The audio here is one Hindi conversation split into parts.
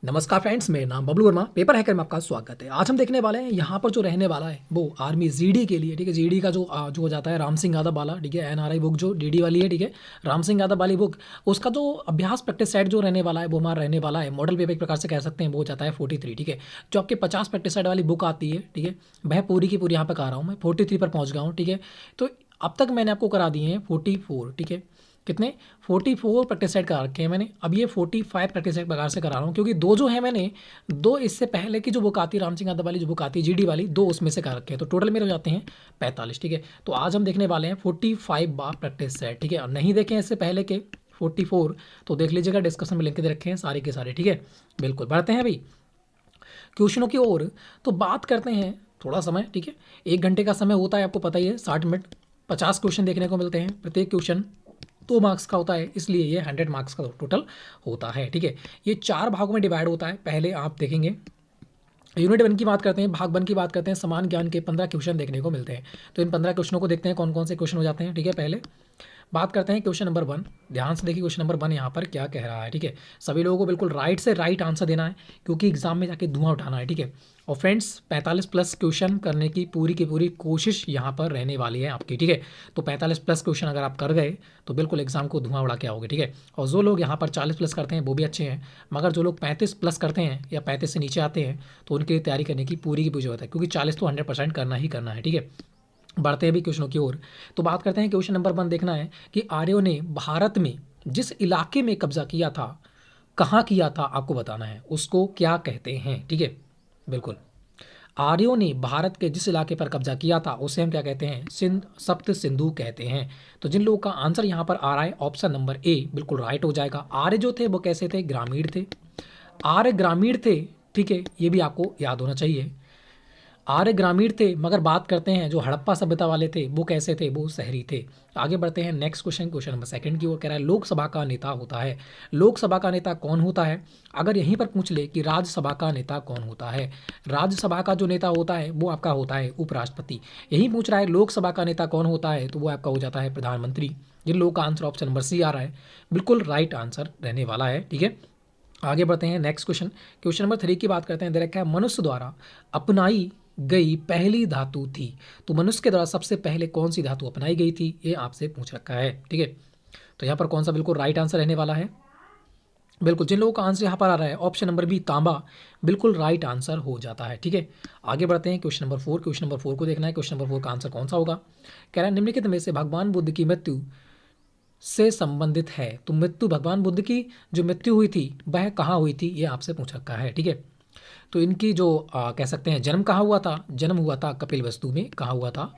नमस्कार फ्रेंड्स, मेरा नाम बबलू वर्मा, पेपर हैकर में आपका स्वागत है। आज हम देखने वाले हैं यहाँ पर जो रहने वाला है वो आर्मी जीडी के लिए, ठीक है। जीडी का जो हो जाता है राम सिंह यादव वाला, ठीक है। एनआरआई बुक जो डीडी वाली है, ठीक है, राम सिंह यादव वाली बुक, उसका जो अभ्यास प्रैक्टिस सेट जो रहने वाला है वो हमारा रहने वाला है मॉडल पेपर एक प्रकार से कह सकते हैं, वो हो जाता है 43, ठीक है। जो आपके 50 प्रैक्टिस सेट वाली बुक आती है, ठीक है, वह पूरी की पूरी यहाँ पर करा रहा हूँ मैं, 43 पर पहुँच गया हूँ, ठीक है। तो अब तक मैंने आपको करा दिए हैं 44, ठीक है। कितने 44 प्रैक्टिस सेट करा रखे हैं मैंने। अब ये 45 प्रैक्टिस सेट प्रकार से करा रहा हूँ, क्योंकि दो जो है मैंने, दो इससे पहले की जो बुक आती है राम सिंह यादव वाली जो बुक आती है जीडी वाली, दो उसमें से करा रखे हैं, तो टोटल मेरे हो जाते हैं 45, ठीक है। तो आज हम देखने वाले हैं 45 बार प्रैक्टिस सेट, ठीक है। और नहीं देखें इससे पहले के 44 तो देख लीजिएगा, डिस्क्रिप्शन में लिंक दे रखे हैं सारे के सारे, ठीक है। बिल्कुल बढ़ते हैं भाई क्वेश्चनों की ओर। तो बात करते हैं थोड़ा समय, ठीक है। 1 घंटे का समय होता है, आपको पता ही है, 60 मिनट, 50 क्वेश्चन देखने को मिलते हैं। प्रत्येक क्वेश्चन 2 मार्क्स का होता है, इसलिए ये 100 मार्क्स का टोटल होता है, ठीक है। ये 4 भागों में डिवाइड होता है। पहले आप देखेंगे यूनिट 1 की बात करते हैं, भाग 1 की बात करते हैं, समान ज्ञान के 15 क्वेश्चन देखने को मिलते हैं। तो इन 15 क्वेश्चनों को देखते हैं कौन कौन से क्वेश्चन हो जाते हैं, ठीक है। पहले बात करते हैं क्वेश्चन नंबर 1। ध्यान से देखिए क्वेश्चन नंबर 1 यहाँ पर क्या कह रहा है, ठीक है। सभी लोगों को बिल्कुल राइट से राइट आंसर देना है, क्योंकि एग्जाम में जाके धुआं उठाना है, ठीक है। और फ्रेंड्स 45 प्लस क्वेश्चन करने की पूरी कोशिश यहाँ पर रहने वाली है आपकी, ठीक है। तो 45 प्लस क्वेश्चन अगर आप कर गए तो बिल्कुल एग्जाम को धुआं उड़ा के आओगे, ठीक है। और जो लोग यहाँ पर 40 प्लस करते हैं वो भी अच्छे हैं, मगर जो लोग 35 प्लस करते हैं या 35 से नीचे आते हैं तो उनके लिए तैयारी करने की पूरी जरूरत है, क्योंकि 40 तो 100% करना ही करना है, ठीक है। बढ़ते हैं अभी क्वेश्चनों की ओर। तो बात करते हैं क्वेश्चन नंबर 1 देखना है कि आर्यों ने भारत में जिस इलाके में कब्जा किया था, कहाँ किया था, आपको बताना है, उसको क्या कहते हैं, ठीक है। बिल्कुल, आर्यों ने भारत के जिस इलाके पर कब्जा किया था उसे हम क्या कहते हैं, सिंध, सप्त सिंधु कहते हैं। तो जिन लोगों का आंसर यहाँ पर आ रहा है ऑप्शन नंबर ए बिल्कुल राइट हो जाएगा। आर्य जो थे वो कैसे थे, ग्रामीण थे। आर्य ग्रामीण थे, ठीक है, ये भी आपको याद होना चाहिए। आर्य ग्रामीण थे, मगर बात करते हैं जो हड़प्पा सभ्यता वाले थे वो कैसे थे, वो शहरी थे। आगे बढ़ते हैं नेक्स्ट क्वेश्चन, क्वेश्चन नंबर 2 की ओर। कह रहा है लोकसभा का नेता होता है। लोकसभा का नेता कौन होता है? अगर यहीं पर पूछ ले कि राज्यसभा का नेता कौन होता है, राज्यसभा का जो नेता होता है वो आपका होता है उपराष्ट्रपति। यही पूछ रहा है लोकसभा का नेता कौन होता है, तो वो आपका हो जाता है प्रधानमंत्री। जिन लोगों का आंसर ऑप्शन नंबर सी आ रहा है बिल्कुल राइट आंसर रहने वाला है, ठीक है। आगे बढ़ते हैं नेक्स्ट क्वेश्चन, क्वेश्चन नंबर 3 की बात करते हैं। दे रखा है मनुष्य द्वारा अपनाई गई पहली धातु थी। तो मनुष्य के द्वारा सबसे पहले कौन सी धातु अपनाई गई थी, ये आपसे पूछ रखा है, ठीक है। तो यहाँ पर कौन सा बिल्कुल राइट आंसर रहने वाला है, बिल्कुल जिन लोगों का आंसर यहाँ पर आ रहा है ऑप्शन नंबर बी तांबा, बिल्कुल राइट आंसर हो जाता है, ठीक है। आगे बढ़ते हैं क्वेश्चन नंबर 4। क्वेश्चन नंबर 4 को देखना है, क्वेश्चन नंबर 4 का आंसर कौन सा होगा। कह रहा है निम्नलिखित में से भगवान बुद्ध की मृत्यु से संबंधित है। तो मृत्यु, भगवान बुद्ध की जो मृत्यु हुई थी वह कहाँ हुई थी, ये आपसे पूछ रखा है, ठीक है। तो इनकी जो कह सकते हैं जन्म कहाँ हुआ था, जन्म हुआ था कपिल वस्तु में। कहाँ हुआ था,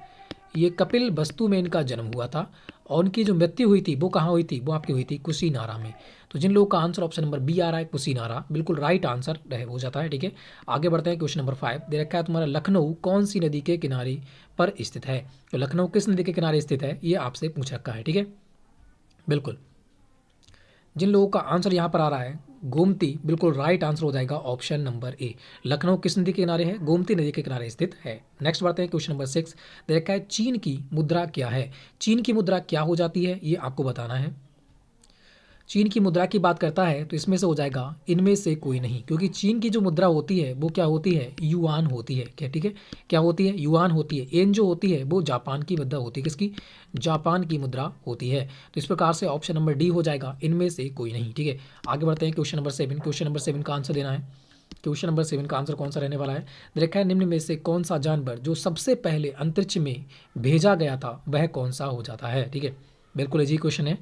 ये कपिल वस्तु में इनका जन्म हुआ था। और उनकी जो मृत्यु हुई थी वो कहाँ हुई थी, वो आपकी हुई थी कुशीनारा में। तो जिन लोगों का आंसर ऑप्शन नंबर बी आ रहा है कुशीनारा, बिल्कुल राइट आंसर हो जाता है, ठीक है। आगे बढ़ते हैं क्वेश्चन नंबर 5। दे रखा है तुम्हारा लखनऊ कौन सी नदी के किनारे पर स्थित है। तो लखनऊ किस नदी के किनारे स्थित है, ये आपसे पूछ रखा है, ठीक है। बिल्कुल जिन लोगों का आंसर यहाँ पर आ रहा है गोमती, बिल्कुल राइट आंसर हो जाएगा ऑप्शन नंबर ए। लखनऊ किस नदी के किनारे है, गोमती नदी के किनारे स्थित है। नेक्स्ट बढ़ते हैं क्वेश्चन नंबर 6। देखा है चीन की मुद्रा क्या है। चीन की मुद्रा क्या हो जाती है, ये आपको बताना है। चीन की मुद्रा की बात करता है तो इसमें से हो जाएगा इनमें से कोई नहीं, क्योंकि चीन की जो मुद्रा होती है वो क्या होती है, युआन होती है, क्या, ठीक है। क्या होती है, युआन होती है। एन जो होती है वो जापान की मुद्रा होती है, किसकी, जापान की मुद्रा होती है। तो इस प्रकार से ऑप्शन नंबर डी हो जाएगा इनमें से कोई नहीं, ठीक है। आगे बढ़ते हैं क्वेश्चन नंबर 7। क्वेश्चन नंबर 7 का आंसर देना है। क्वेश्चन नंबर 7 का आंसर कौन सा रहने वाला है। देखा है निम्न में से कौन सा जानवर जो सबसे पहले अंतरिक्ष में भेजा गया था वह कौन सा हो जाता है, ठीक है। बिल्कुल इजी क्वेश्चन है,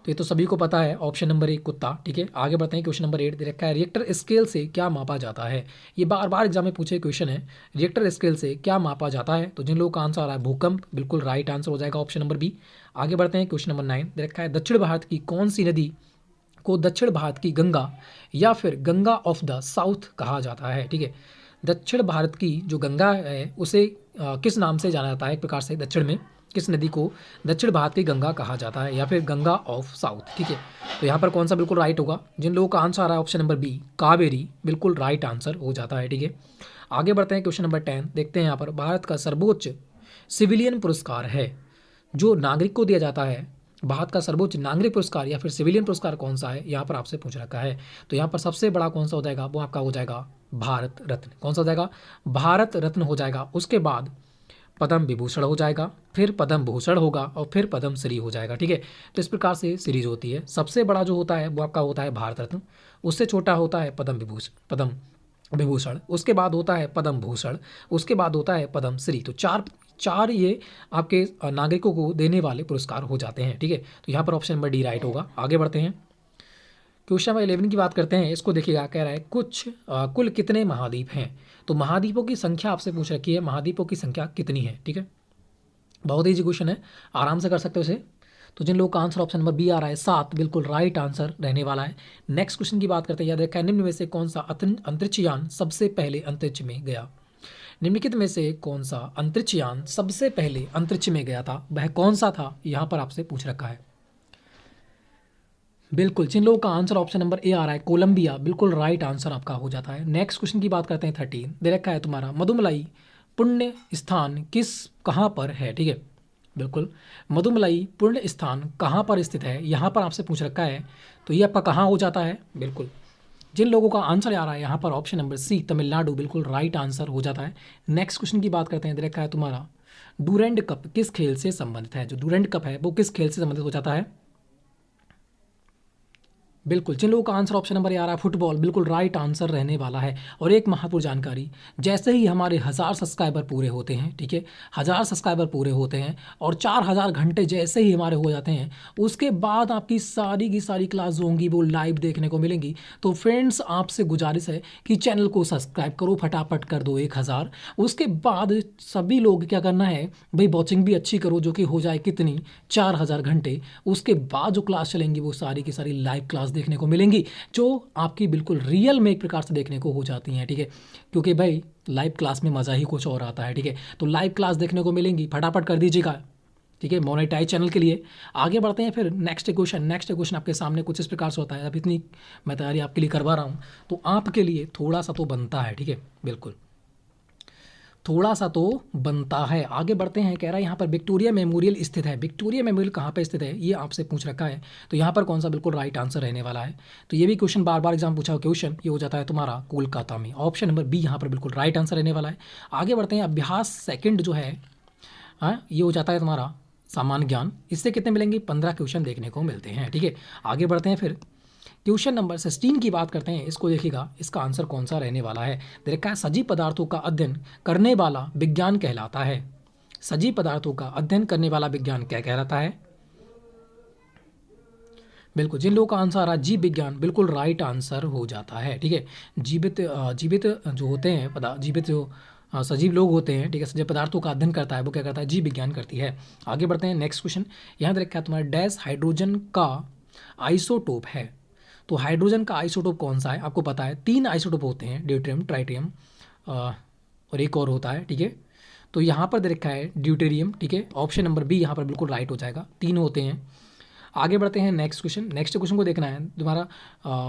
तो ये तो सभी को पता है, ऑप्शन नंबर 1 कुत्ता, ठीक है। आगे बढ़ते हैं क्वेश्चन नंबर 8। दे रखा है रिएक्टर स्केल से क्या मापा जाता है। ये बार बार एग्जाम में पूछे क्वेश्चन है, रिएक्टर स्केल से क्या मापा जाता है। तो जिन लोगों का आंसर आ रहा है भूकंप, बिल्कुल राइट आंसर हो जाएगा ऑप्शन नंबर बी। आगे बढ़ते हैं क्वेश्चन नंबर 9। दे रखा है दक्षिण भारत की कौन सी नदी को दक्षिण भारत की गंगा या फिर गंगा ऑफ द साउथ कहा जाता है, ठीक है। दक्षिण भारत की जो गंगा है उसे किस नाम से जाना जाता है, एक प्रकार से दक्षिण में किस नदी को दक्षिण भारत की गंगा कहा जाता है, या फिर गंगा ऑफ साउथ, ठीक है। तो यहाँ पर कौन सा बिल्कुल राइट होगा, जिन लोगों का आंसर आ रहा है ऑप्शन नंबर बी कावेरी, बिल्कुल राइट आंसर हो जाता है, ठीक है। आगे बढ़ते हैं क्वेश्चन नंबर 10। देखते हैं यहाँ पर भारत का सर्वोच्च सिविलियन पुरस्कार है जो नागरिक को दिया जाता है भारत का सर्वोच्च नागरिक पुरस्कार या फिर सिविलियन पुरस्कार कौन सा है, यहाँ पर आपसे पूछ रखा है। तो यहाँ पर सबसे बड़ा कौन सा हो जाएगा, वो आपका हो जाएगा भारत रत्न। कौन सा हो जाएगा, भारत रत्न हो जाएगा। उसके बाद पद्म विभूषण हो जाएगा, फिर पद्म भूषण होगा और फिर पद्म श्री हो जाएगा। ठीक है, तो इस प्रकार से सीरीज होती है। सबसे बड़ा जो होता है वो आपका होता है भारत रत्न, उससे छोटा होता है पद्म विभूषण, उसके बाद होता है पद्म भूषण, उसके बाद होता है पद्म श्री। तो चार ये आपके नागरिकों को देने वाले पुरस्कार हो जाते हैं। ठीक है, तो यहाँ पर ऑप्शन नंबर डी राइट होगा। आगे बढ़ते हैं, क्वेश्चन नंबर 11 की बात करते हैं। इसको देखिएगा, कह रहा है कुल कितने महाद्वीप हैं। तो महाद्वीपों की संख्या आपसे पूछ रखी है, महाद्वीपों की संख्या कितनी है। ठीक है, बहुत ईजी क्वेश्चन है, आराम से कर सकते हो इसे। तो जिन लोगों का आंसर ऑप्शन नंबर बी आ रहा है 7, बिल्कुल राइट आंसर रहने वाला है। नेक्स्ट क्वेश्चन की बात करते हैं, याद रखा है, निम्न में से कौन सा अंतरिक्षयान सबसे पहले अंतरिक्ष में गया। निम्नलिखित में से कौन सा अंतरिक्षयान सबसे पहले अंतरिक्ष में गया था, वह कौन सा था, यहाँ पर आपसे पूछ रखा है। बिल्कुल, जिन लोगों का आंसर ऑप्शन नंबर ए आ रहा है कोलंबिया, बिल्कुल राइट आंसर आपका हो जाता है। नेक्स्ट क्वेश्चन की बात करते हैं 13, दे रखा है तुम्हारा मधुमलाई पुण्य स्थान कहाँ पर है। ठीक है, बिल्कुल मधुमलाई पुण्य स्थान कहाँ पर स्थित है, यहाँ पर आपसे पूछ रखा है। तो ये आपका कहाँ हो जाता है, बिल्कुल जिन लोगों का आंसर आ रहा है यहाँ पर ऑप्शन नंबर सी तमिलनाडु, बिल्कुल राइट आंसर हो जाता है। नेक्स्ट क्वेश्चन की बात करते हैं, दे रखा है तुम्हारा डूरेंट कप किस खेल से संबंधित है। जो डूरेंट कप है वो किस खेल से संबंधित हो जाता है। बिल्कुल, जिन लोगों का आंसर ऑप्शन नंबर आ रहा है फुटबॉल, बिल्कुल राइट आंसर रहने वाला है। और एक महत्वपूर्ण जानकारी, जैसे ही हमारे 1000 सब्सक्राइबर पूरे होते हैं, ठीक है, 1000 सब्सक्राइबर पूरे होते हैं और 4000 घंटे जैसे ही हमारे हो जाते हैं, उसके बाद आपकी सारी की सारी क्लास जो होंगी वो लाइव देखने को मिलेंगी। तो फ्रेंड्स, आपसे गुजारिश है कि चैनल को सब्सक्राइब करो, फटाफट कर दो 1000। उसके बाद सभी लोग क्या करना है भाई, वॉचिंग भी अच्छी करो, जो कि हो जाए कितनी 4000 घंटे। उसके बाद जो क्लास चलेंगी वो सारी की सारी लाइव क्लास देखने को मिलेंगी, जो आपकी बिल्कुल रियल में एक प्रकार से देखने को हो जाती हैं। ठीक है, क्योंकि भाई लाइव क्लास में मज़ा ही कुछ और आता है। ठीक है, तो लाइव क्लास देखने को मिलेंगी, फटाफट कर दीजिएगा। ठीक है, मोनेटाइज चैनल के लिए आगे बढ़ते हैं। फिर नेक्स्ट क्वेश्चन आपके सामने कुछ इस प्रकार से होता है। अब इतनी मैं तैयारी आपके लिए करवा रहा हूँ तो आपके लिए थोड़ा सा तो बनता है। ठीक है, बिल्कुल थोड़ा सा तो बनता है। आगे बढ़ते हैं, कह रहा है यहाँ पर विक्टोरिया मेमोरियल स्थित है। विक्टोरिया मेमोरियल कहाँ पे स्थित है, ये आपसे पूछ रखा है। तो यहाँ पर कौन सा बिल्कुल राइट आंसर रहने वाला है। तो ये भी क्वेश्चन बार बार एग्जाम पूछा हुआ क्वेश्चन, ये हो जाता है तुम्हारा कोलकाता में। ऑप्शन नंबर बी यहाँ पर बिल्कुल राइट आंसर रहने वाला है। आगे बढ़ते हैं, अभ्यास सेकंड जो है ये हो जाता है तुम्हारा सामान्य ज्ञान। इससे कितने मिलेंगे, 15 क्वेश्चन देखने को मिलते हैं। ठीक है, आगे बढ़ते हैं। फिर क्वेश्चन नंबर 16 की बात करते हैं। इसको देखिएगा, इसका आंसर कौन सा रहने वाला है। देखा है, सजीव पदार्थों का अध्ययन करने वाला विज्ञान कहलाता है। सजीव पदार्थों का अध्ययन करने वाला विज्ञान क्या कहलाता है। बिल्कुल, जिन लोगों का आंसर आ रहा है जीव विज्ञान, बिल्कुल राइट आंसर हो जाता है। ठीक है, जीवित जो होते हैं जीवित जो सजीव लोग होते हैं, ठीक है, सजीव पदार्थों का अध्ययन करता है वो क्या करता है, जीव विज्ञान करती है। आगे बढ़ते हैं, नेक्स्ट क्वेश्चन यहाँ देखा है तुम्हारा डैश हाइड्रोजन का आइसोटोप है। तो हाइड्रोजन का आइसोटोप कौन सा है, आपको पता है 3 आइसोटोप होते हैं, ड्यूटेरियम, ट्राइटियम और एक और होता है। ठीक है, तो यहाँ पर दे रखा है ड्यूटेरियम। ठीक है, ऑप्शन नंबर बी यहाँ पर बिल्कुल राइट हो जाएगा, 3 होते हैं। आगे बढ़ते हैं, नेक्स्ट क्वेश्चन को देखना है तुम्हारा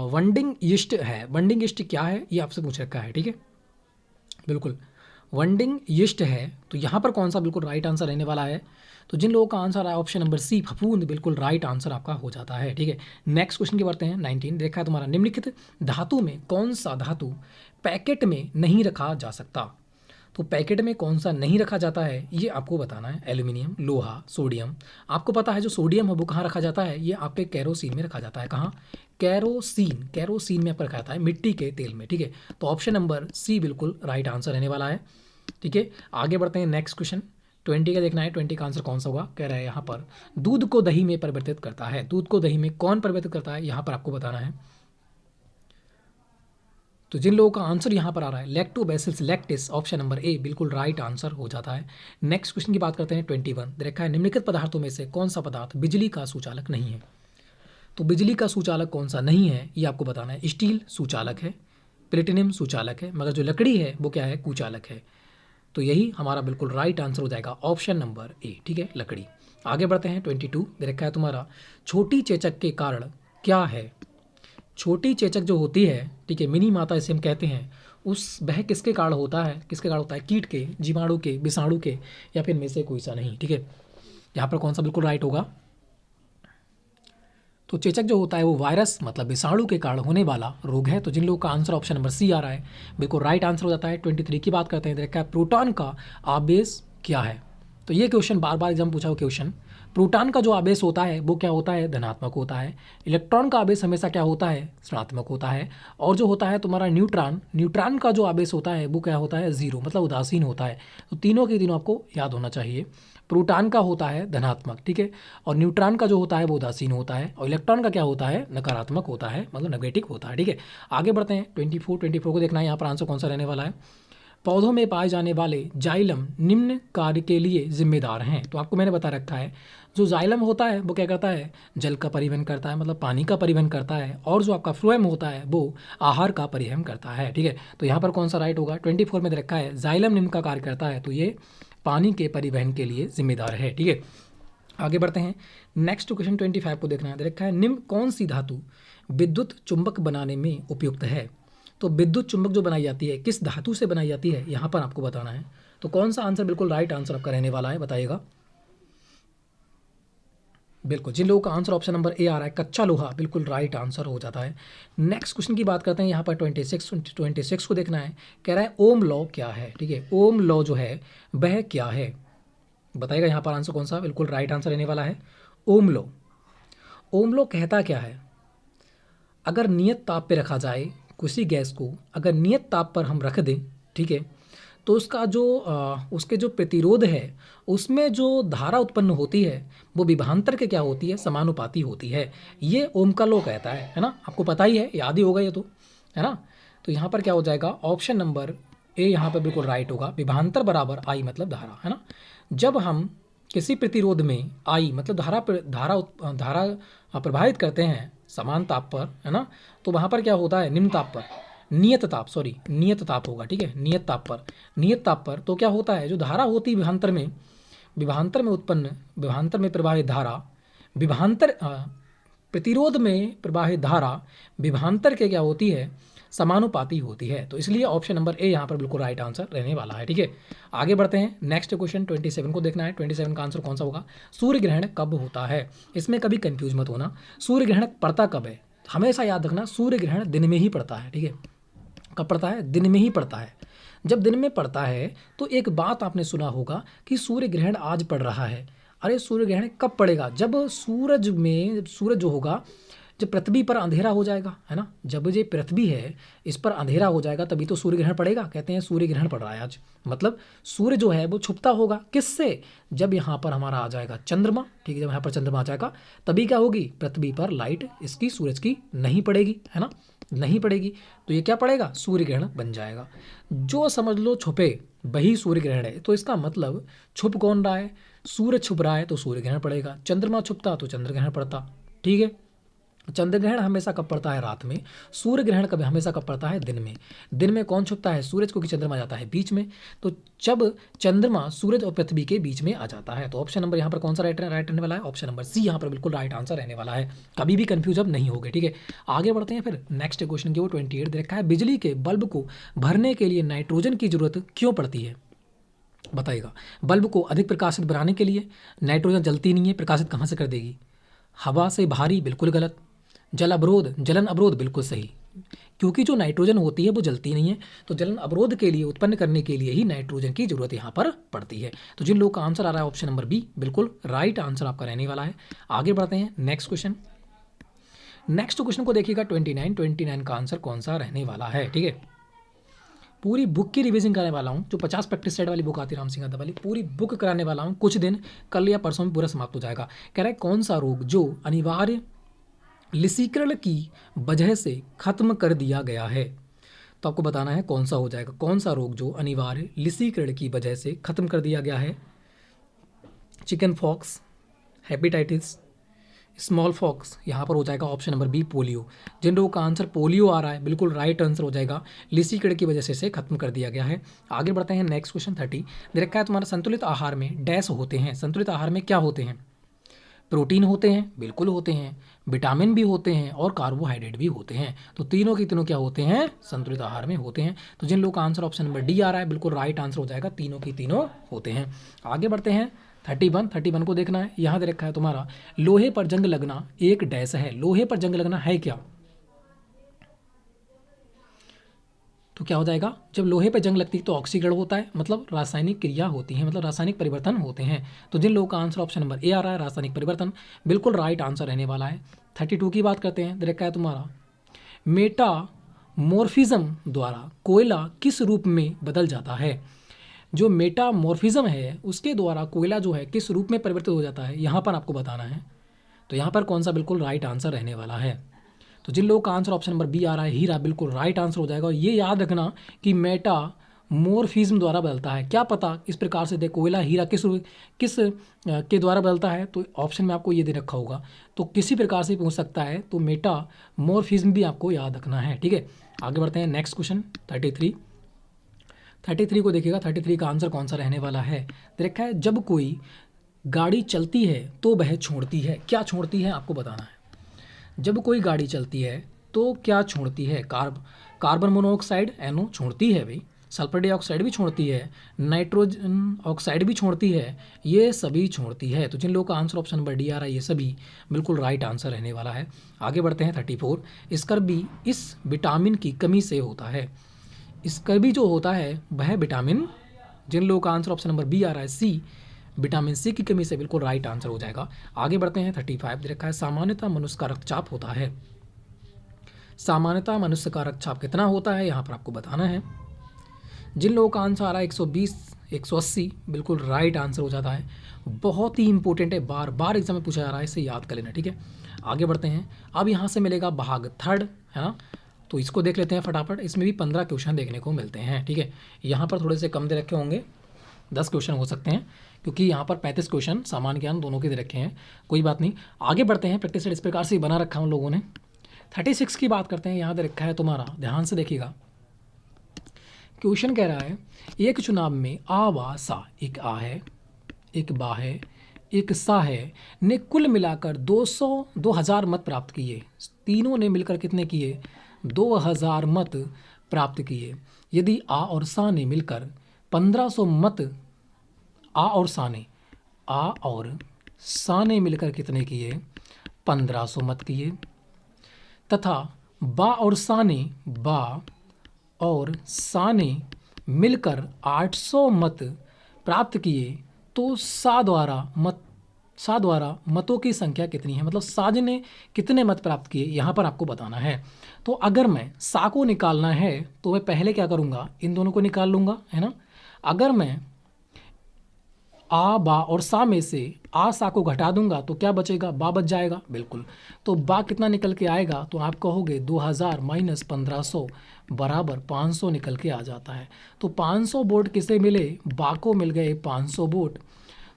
वनडिंग यीस्ट है। वनडिंग यीस्ट क्या है, ये आपसे पूछ रखा है। ठीक है, बिल्कुल वनडिंग यीस्ट है। तो यहाँ पर कौन सा बिल्कुल राइट आंसर रहने वाला है। तो जिन लोगों का आंसर है ऑप्शन नंबर सी फफूंद, बिल्कुल राइट आंसर आपका हो जाता है। ठीक है, नेक्स्ट क्वेश्चन की बढ़ते हैं। 19 देखा है तुम्हारा निम्नलिखित धातु में कौन सा धातु पैकेट में नहीं रखा जा सकता। तो पैकेट में कौन सा नहीं रखा जाता है ये आपको बताना है। एल्यूमिनियम, लोहा, सोडियम। आपको पता है जो सोडियम है वो कहाँ रखा जाता है, ये आपके कैरोसिन में रखा जाता है। कहाँ, कैरोसिन में रखा जाता है, मिट्टी के तेल में। ठीक है, तो ऑप्शन नंबर सी बिल्कुल राइट आंसर रहने वाला है। ठीक है, आगे बढ़ते हैं, नेक्स्ट क्वेश्चन 20 का देखना है। 20 का आंसर कौन सा होगा, कह रहा है यहाँ पर दूध को दही में परिवर्तित करता है। दूध को दही में कौन परिवर्तित करता है, यहाँ पर आपको बताना है। तो जिन लोगों का आंसर यहाँ पर आ रहा है lactobacillus lactis, option number A बिल्कुल राइट आंसर हो जाता है। नेक्स्ट क्वेश्चन की बात करते हैं 21 देखा है निम्नलिखित पदार्थों में से कौन सा पदार्थ बिजली का सुचालक नहीं है। तो बिजली का सुचालक कौन सा नहीं है ये आपको बताना है। स्टील सुचालक है, प्लेटिनियम सुचालक है, मगर जो लकड़ी है वो क्या है, कुचालक है। तो यही हमारा बिल्कुल राइट आंसर हो जाएगा, ऑप्शन नंबर ए। ठीक है, लकड़ी। आगे बढ़ते हैं 22 देखा है तुम्हारा छोटी चेचक के कारण क्या है। छोटी चेचक जो होती है, ठीक है, मिनी माता इसे हम कहते हैं, वह किसके कारण होता है, कीट के, जीवाणु के, विषाणु के, या फिर में से कोई सा नहीं। ठीक है, यहाँ पर कौन सा बिल्कुल राइट होगा। तो चेचक जो होता है वो वायरस मतलब विषाणु के कारण होने वाला रोग है। तो जिन लोगों का आंसर ऑप्शन नंबर सी आ रहा है बिल्कुल राइट आंसर हो जाता है। 23 की बात करते हैं, देखा है प्रोटॉन का आवेश क्या है। तो ये क्वेश्चन बार बार एग्जाम पूछा हुआ क्वेश्चन। प्रोटॉन का जो आवेश होता है वो क्या होता है, धनात्मक होता है। इलेक्ट्रॉन का आवेश हमेशा क्या होता है, ऋणात्मक होता है। और जो होता है तुम्हारा न्यूट्रॉन का जो आवेश होता है वो क्या होता है, जीरो मतलब उदासीन होता है। तो तीनों के तीनों आपको याद होना चाहिए। प्रोटॉन का होता है धनात्मक, ठीक है, और न्यूट्रॉन का जो होता है वो उदासीन होता है, और इलेक्ट्रॉन का क्या होता है, नकारात्मक होता है, मतलब नेगेटिव होता है, ठीक है। आगे बढ़ते हैं। 24 को देखना है यहाँ पर आंसर कौन सा रहने वाला है। पौधों में पाए जाने वाले जाइलम निम्न कार्य के लिए जिम्मेदार हैं। तो आपको मैंने बता रखा है जो जाइलम होता है वो क्या करता है, जल का परिवहन करता है, मतलब पानी का परिवहन करता है। और जो आपका फ्लोएम होता है वो आहार का परिवहन करता है, ठीक है। तो यहाँ पर कौन सा राइट होगा, 24 में दे रखा है जाइलम निम्न का कार्य करता है, तो ये पानी के परिवहन के लिए जिम्मेदार है, ठीक है। आगे बढ़ते हैं। नेक्स्ट क्वेश्चन 25 को देखना है, दे रखा है निम्न कौन सी धातु विद्युत चुंबक बनाने में उपयुक्त है। तो विद्युत चुंबक जो बनाई जाती है किस धातु से बनाई जाती है, यहाँ पर आपको बताना है। तो कौन सा आंसर बिल्कुल राइट आंसर आपका रहने वाला है, बताइएगा। बिल्कुल जिन लोगों का आंसर ऑप्शन नंबर ए आ रहा है कच्चा लोहा, बिल्कुल राइट आंसर हो जाता है। नेक्स्ट क्वेश्चन की बात करते हैं, यहाँ पर 26 को देखना है। कह रहा है ओम लॉ क्या है, ठीक है। ओम लॉ जो है वह क्या है, बताइएगा यहाँ पर आंसर कौन सा बिल्कुल राइट आंसर रहने वाला है। ओम लॉ, ओम लॉ कहता क्या है, अगर नियत ताप पे रखा जाए किसी गैस को, अगर नियत ताप पर हम रख दें, ठीक है, तो उसका जो उसके जो प्रतिरोध है उसमें जो धारा उत्पन्न होती है वो विभवांतर के क्या होती है, समानुपाती होती है। ये ओम का लॉ कहता है ना, आपको पता ही है, याद ही होगा ये तो, है ना। तो यहाँ पर क्या हो जाएगा, ऑप्शन नंबर ए यहाँ पर बिल्कुल राइट होगा। विभवांतर बराबर आई मतलब धारा, है ना। जब हम किसी प्रतिरोध में आई मतलब धारा प्रभावित करते हैं समान ताप पर, है ना, तो वहाँ पर क्या होता है, निम्न ताप पर, नियत ताप होगा, ठीक है, नियत ताप पर तो क्या होता है, जो धारा होती है विभवांतर में उत्पन्न, विभवांतर में प्रवाहित धारा, प्रतिरोध में प्रवाहित धारा विभवांतर के क्या होती है, समानुपाती होती है। तो इसलिए ऑप्शन नंबर ए यहाँ पर बिल्कुल राइट आंसर रहने वाला है, ठीक है। आगे बढ़ते हैं। नेक्स्ट क्वेश्चन 27 को देखना है। 27 का आंसर कौन सा होगा, सूर्य ग्रहण कब होता है। इसमें कभी कंफ्यूज मत होना, सूर्य ग्रहण पड़ता कब है, हमेशा याद रखना सूर्य ग्रहण दिन में ही पड़ता है, ठीक है। कब पड़ता है, दिन में ही पड़ता है। जब दिन में पड़ता है तो एक बात आपने सुना होगा कि सूर्य ग्रहण आज पड़ रहा है। अरे सूर्य ग्रहण कब पड़ेगा, जब सूरज जो होगा, जब पृथ्वी पर अंधेरा हो जाएगा, है ना, जब ये पृथ्वी है इस पर अंधेरा हो जाएगा तभी तो सूर्य ग्रहण पड़ेगा। कहते हैं सूर्य ग्रहण पड़ रहा है आज, मतलब सूर्य जो है वो छुपता होगा किससे, जब यहाँ पर हमारा आ जाएगा चंद्रमा, ठीक है। जब यहाँ पर चंद्रमा आ जाएगा तभी क्या होगी, पृथ्वी पर लाइट इसकी सूरज की नहीं पड़ेगी, है ना, नहीं पड़ेगी। तो ये क्या पड़ेगा, सूर्य ग्रहण बन जाएगा। जो समझ लो छुपे वही सूर्य ग्रहण है। तो इसका मतलब छुप कौन रहा है, सूर्य छुप रहा है तो सूर्य ग्रहण पड़ेगा, चंद्रमा छुपता तो चंद्र ग्रहण पड़ता, ठीक है। चंद्र ग्रहण हमेशा कब पड़ता है, रात में। सूर्य ग्रहण कब हमेशा कब पड़ता है, दिन में। दिन में कौन छुपता है, सूरज, क्योंकि चंद्रमा जाता है बीच में। तो जब चंद्रमा सूरज और पृथ्वी के बीच में आ जाता है, तो ऑप्शन नंबर यहाँ पर कौन सा राइट रहने वाला है, ऑप्शन नंबर सी यहाँ पर बिल्कुल राइट आंसर रहने वाला है। कभी भी कंफ्यूज अब नहीं होगे, ठीक है। आगे बढ़ते हैं फिर नेक्स्ट क्वेश्चन की, वो 28 दे रखा है, बिजली के बल्ब को भरने के लिए नाइट्रोजन की जरूरत क्यों पड़ती है, बताइएगा। बल्ब को अधिक प्रकाशित बनाने के लिए, नाइट्रोजन जलती नहीं है, प्रकाशित कहाँ से कर देगी, हवा से भारी, बिल्कुल गलत। जलन अवरोध बिल्कुल सही, क्योंकि जो नाइट्रोजन होती है वो जलती नहीं है, तो जलन अवरोध के लिए उत्पन्न करने के लिए ही नाइट्रोजन की जरूरत यहाँ पर पड़ती है। तो जिन लोगों का आंसर आ रहा है ऑप्शन नंबर बी बिल्कुल राइट आंसर आपका रहने वाला है। आगे बढ़ते हैं नेक्स्ट क्वेश्चन को देखिएगा। 29 का आंसर कौन सा रहने वाला है, ठीक है। पूरी बुक की रिवीजन कराने वाला हूँ, जो 50 प्रैक्टिस सेट वाली बुक आती है राम सिंह यादव वाली, पूरी बुक कराने वाला हूँ कुछ दिन, कल या परसों में पूरा समाप्त हो जाएगा। कह रहा है कौन सा रोग जो अनिवार्य लिसीकरण की वजह से खत्म कर दिया गया है। तो आपको बताना है कौन सा हो जाएगा, कौन सा रोग जो अनिवार्य लिसीकरण की वजह से खत्म कर दिया गया है। Chicken pox, hepatitis, small pox, यहाँ पर हो जाएगा ऑप्शन नंबर बी पोलियो। जिन लोगों का आंसर पोलियो आ रहा है बिल्कुल राइट आंसर हो जाएगा, लिसीकरण की वजह से खत्म कर दिया गया है। आगे बढ़ते हैं नेक्स्ट क्वेश्चन 30 दे रखा है, तुम्हारा संतुलित आहार में डैश होते हैं। संतुलित आहार में क्या होते हैं, प्रोटीन होते हैं, बिल्कुल होते हैं, विटामिन भी होते हैं और कार्बोहाइड्रेट भी होते हैं। तो तीनों की तीनों क्या होते हैं, संतुलित आहार में होते हैं। तो जिन लोगों का आंसर ऑप्शन नंबर डी आ रहा है बिल्कुल राइट आंसर हो जाएगा, तीनों की तीनों होते हैं। आगे बढ़ते हैं 31 को देखना है। यहाँ दे रखा है तुम्हारा लोहे पर जंग लगना एक डैश है। लोहे पर जंग लगना है क्या? तो क्या हो जाएगा, जब लोहे पर जंग लगती है तो ऑक्सीकरण होता है, मतलब रासायनिक क्रिया होती है, मतलब रासायनिक परिवर्तन होते हैं। तो जिन लोगों का आंसर ऑप्शन नंबर ए आ रहा है, रासायनिक परिवर्तन, बिल्कुल राइट आंसर रहने वाला है। 32 की बात करते हैं। देखा है तुम्हारा मेटामॉर्फिज्म द्वारा कोयला किस रूप में बदल जाता है। जो मेटामॉर्फिज्म है उसके द्वारा कोयला जो है किस रूप में परिवर्तित हो जाता है, यहाँ पर आपको बताना है। तो यहाँ पर कौन सा बिल्कुल राइट आंसर रहने वाला है। तो जिन लोगों का आंसर ऑप्शन नंबर बी आ रहा है हीरा, बिल्कुल राइट आंसर हो जाएगा। और ये याद रखना कि मेटामॉर्फिज्म द्वारा बदलता है, क्या पता इस प्रकार से दे कोयला हीरा किस के द्वारा बदलता है, तो ऑप्शन में आपको ये दे रखा होगा, तो किसी प्रकार से पूछ सकता है। तो मेटामॉर्फिज्म भी आपको याद रखना है, ठीक है। आगे बढ़ते हैं नेक्स्ट क्वेश्चन 33 को देखिएगा। 33 का आंसर कौन सा रहने वाला है। देखा है जब कोई गाड़ी चलती है तो वह छोड़ती है, क्या छोड़ती है आपको बताना है। जब कोई गाड़ी चलती है तो क्या छोड़ती है। कार्बन मोनोऑक्साइड NO छोड़ती है भाई, सल्फर डाइऑक्साइड भी छोड़ती है, नाइट्रोजन ऑक्साइड भी छोड़ती है, ये सभी छोड़ती है। तो जिन लोगों का आंसर ऑप्शन नंबर डी आ रहा है ये सभी बिल्कुल राइट आंसर रहने वाला है। आगे बढ़ते हैं 34। स्कर्वी इस विटामिन की कमी से होता है। स्कर्वी जो होता है वह विटामिन, जिन लोगों का आंसर ऑप्शन नंबर बी आ रहा है सी, विटामिन सी की कमी से बिल्कुल राइट आंसर हो जाएगा। आगे बढ़ते हैं 35। रखा है सामान्यतः मनुष्य का रक्तचाप होता है। सामान्यतः मनुष्य का रक्तचाप कितना होता है यहाँ पर आपको बताना है। जिन लोगों का आंसर आ रहा है 120 180 बिल्कुल राइट आंसर हो जाता है। बहुत ही इंपॉर्टेंट है, बार बार एग्जाम में पूछा जा रहा है, इसे याद कर लेना, ठीक है। आगे बढ़ते हैं। अब यहाँ से मिलेगा भाग थर्ड, है ना, तो इसको देख लेते हैं फटाफट। इसमें भी 15 क्वेश्चन देखने को मिलते हैं, ठीक है। यहाँ पर थोड़े से कम दे रखे होंगे, 10 क्वेश्चन हो सकते हैं, क्योंकि यहाँ पर 35 क्वेश्चन सामान्य ज्ञान दोनों के दे रखे हैं। कोई बात नहीं, आगे बढ़ते हैं। प्रैक्टिस सेट इस प्रकार से ही बना रखा है उन लोगों ने। 36 की बात करते हैं। यहाँ दे रखा है तुम्हारा, ध्यान से देखिएगा। क्वेश्चन कह रहा है एक चुनाव में आ वा सा, एक आ है, एक बा है, एक सा है, ने कुल मिलाकर 2000 मत प्राप्त किए। तीनों ने मिलकर कितने किए, 2000 मत प्राप्त किए। यदि आ और सा ने मिलकर 1500 मत, आ और सा ने मिलकर कितने किए, 1500 मत किए, तथा बा और सा ने मिलकर 800 मत प्राप्त किए, तो सा द्वारा मतों की संख्या कितनी है, मतलब साज ने कितने मत प्राप्त किए, यहाँ पर आपको बताना है। तो अगर मैं सा को निकालना है तो मैं पहले क्या करूँगा, इन दोनों को निकाल लूँगा, है ना। अगर मैं आ बा और सा में से आ सा को घटा दूंगा तो क्या बचेगा, बा बच जाएगा, बिल्कुल। तो बा कितना निकल के आएगा, तो आप कहोगे 2000 माइनस 1500 बराबर 500 निकल के आ जाता है। तो 500 वोट किसे मिले, बा को मिल गए 500 वोट।